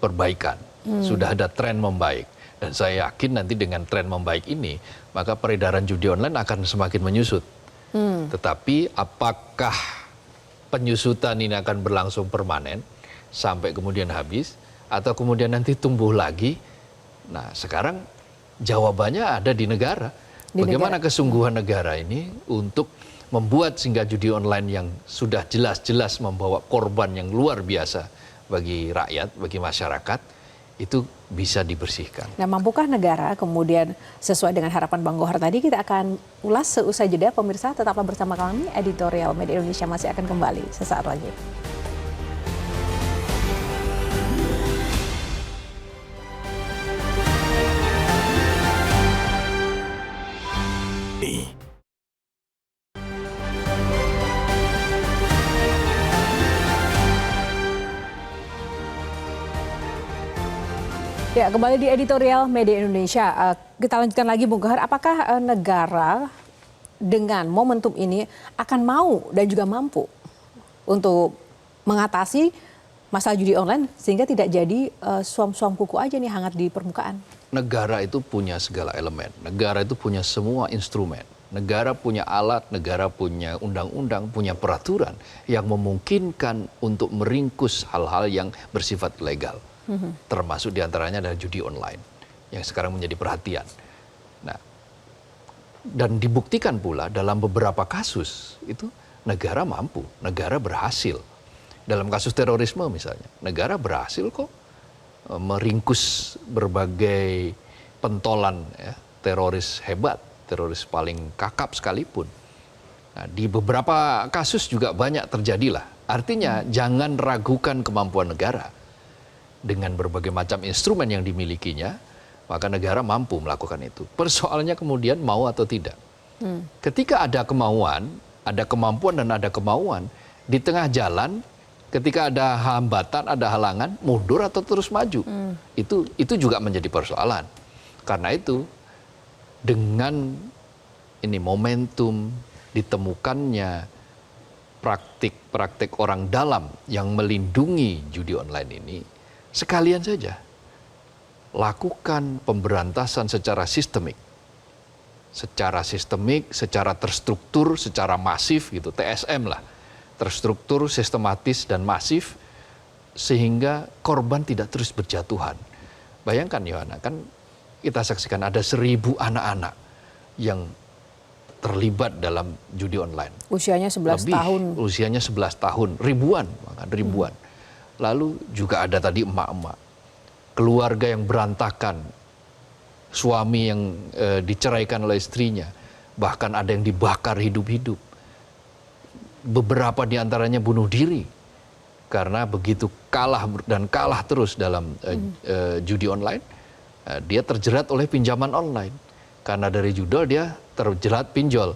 perbaikan, sudah ada tren membaik. Dan saya yakin nanti dengan tren membaik ini, maka peredaran judi online akan semakin menyusut. Tetapi apakah penyusutan ini akan berlangsung permanen sampai kemudian habis, atau kemudian nanti tumbuh lagi? Nah, sekarang jawabannya ada di negara. Bagaimana kesungguhan negara ini untuk membuat sehingga judi online yang sudah jelas-jelas membawa korban yang luar biasa bagi rakyat, bagi masyarakat, itu bisa dibersihkan. Nah, mampukah negara kemudian sesuai dengan harapan Bang Kohar tadi? Kita akan ulas seusai jeda. Pemirsa, tetaplah bersama kami. Editorial Media Indonesia masih akan kembali sesaat lagi. Ya, kembali di Editorial Media Indonesia. Kita lanjutkan lagi Bung Kohar, apakah negara dengan momentum ini akan mau dan juga mampu untuk mengatasi masalah judi online sehingga tidak jadi suam-suam kuku aja nih hangat di permukaan? Negara itu punya segala elemen, negara itu punya semua instrumen. Negara punya alat, negara punya undang-undang, punya peraturan yang memungkinkan untuk meringkus hal-hal yang bersifat ilegal. Termasuk diantaranya adalah judi online yang sekarang menjadi perhatian. Nah, dan dibuktikan pula dalam beberapa kasus itu negara mampu, negara berhasil. Dalam kasus terorisme misalnya, negara berhasil kok meringkus berbagai pentolan ya, teroris hebat, teroris paling kakap sekalipun. Nah, di beberapa kasus juga banyak terjadilah. Artinya jangan ragukan kemampuan negara. Dengan berbagai macam instrumen yang dimilikinya, maka negara mampu melakukan itu. Persoalannya kemudian mau atau tidak. Ketika ada kemauan, ada kemampuan dan ada kemauan, di tengah jalan ketika ada hambatan, ada halangan, mundur atau terus maju. Itu juga menjadi persoalan. Karena itu dengan ini momentum ditemukannya praktik-praktik orang dalam yang melindungi judi online ini, sekalian saja lakukan pemberantasan secara sistemik, secara terstruktur, secara masif gitu, TSM lah, terstruktur, sistematis dan masif, sehingga korban tidak terus berjatuhan. Bayangkan Yohana, kan kita saksikan ada 1.000 anak-anak yang terlibat dalam judi online. Usianya 11 Lebih, tahun. usianya 11 tahun, ribuan. Lalu juga ada tadi emak-emak, keluarga yang berantakan, suami yang diceraikan oleh istrinya, bahkan ada yang dibakar hidup-hidup. Beberapa di antaranya bunuh diri karena begitu kalah terus dalam judi online, dia terjerat oleh pinjaman online. Karena dari judul dia terjerat pinjol.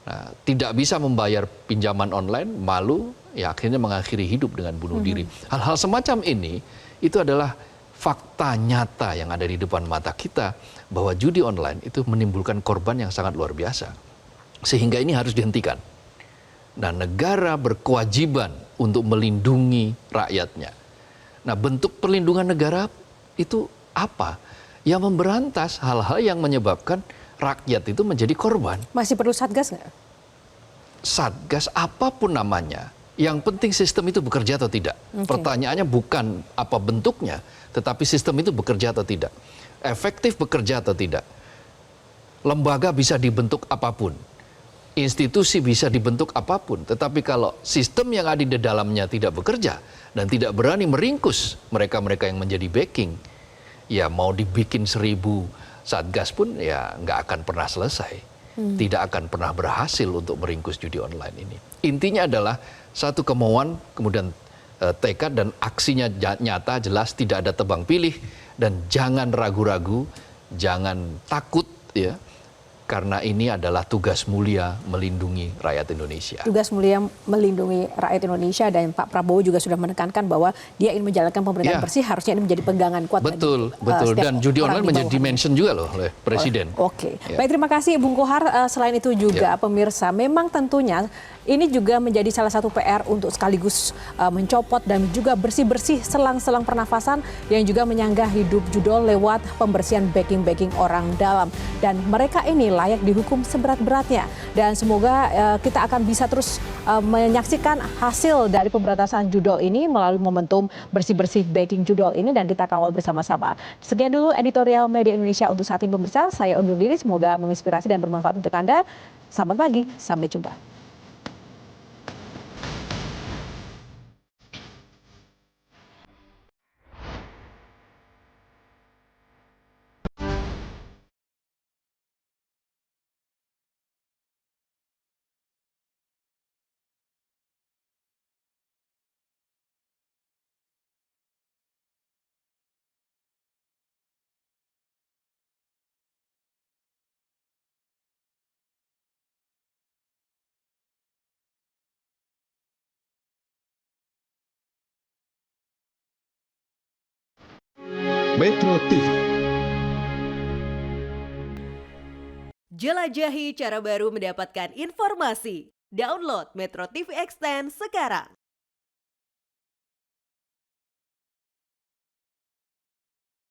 Nah, tidak bisa membayar pinjaman online, malu, ya akhirnya mengakhiri hidup dengan bunuh diri. Hal-hal semacam ini, itu adalah fakta nyata yang ada di depan mata kita, bahwa judi online itu menimbulkan korban yang sangat luar biasa. Sehingga ini harus dihentikan. Nah, negara berkewajiban untuk melindungi rakyatnya. Nah, bentuk perlindungan negara itu apa? Yang memberantas hal-hal yang menyebabkan rakyat itu menjadi korban. Masih perlu Satgas nggak? Satgas apapun namanya, yang penting sistem itu bekerja atau tidak. Pertanyaannya bukan apa bentuknya, tetapi sistem itu bekerja atau tidak. Efektif bekerja atau tidak. Lembaga bisa dibentuk apapun. Institusi bisa dibentuk apapun. Tetapi kalau sistem yang ada di dalamnya tidak bekerja dan tidak berani meringkus mereka-mereka yang menjadi backing, ya mau dibikin 1.000 satgas pun ya nggak akan pernah selesai. Tidak akan pernah berhasil untuk meringkus judi online ini. Intinya adalah satu kemauan, kemudian tekad dan aksinya nyata, jelas, tidak ada tebang pilih, dan jangan ragu-ragu, jangan takut ya. Karena ini adalah tugas mulia melindungi rakyat Indonesia. Tugas mulia melindungi rakyat Indonesia, dan Pak Prabowo juga sudah menekankan bahwa dia ingin menjalankan pemerintahan bersih, harusnya ini menjadi pegangan kuat. Betul. Dan judi online menjadi dimension juga loh oleh Presiden. Oke. Baik, terima kasih Bung Kohar. Selain itu juga pemirsa, memang tentunya ini juga menjadi salah satu PR untuk sekaligus mencopot dan juga bersih-bersih selang-selang pernafasan yang juga menyanggah hidup judol lewat pembersihan backing-backing orang dalam. Dan mereka ini layak dihukum seberat-beratnya. Dan semoga kita akan bisa terus menyaksikan hasil dari pemberantasan judol ini melalui momentum bersih-bersih backing judol ini, dan kita kawal bersama-sama. Sekian dulu editorial Media Indonesia untuk saat ini pemirsa. Saya undur diri, semoga menginspirasi dan bermanfaat untuk Anda. Selamat pagi, sampai jumpa. Metro TV. Jelajahi cara baru mendapatkan informasi. Download Metro TV Extend sekarang.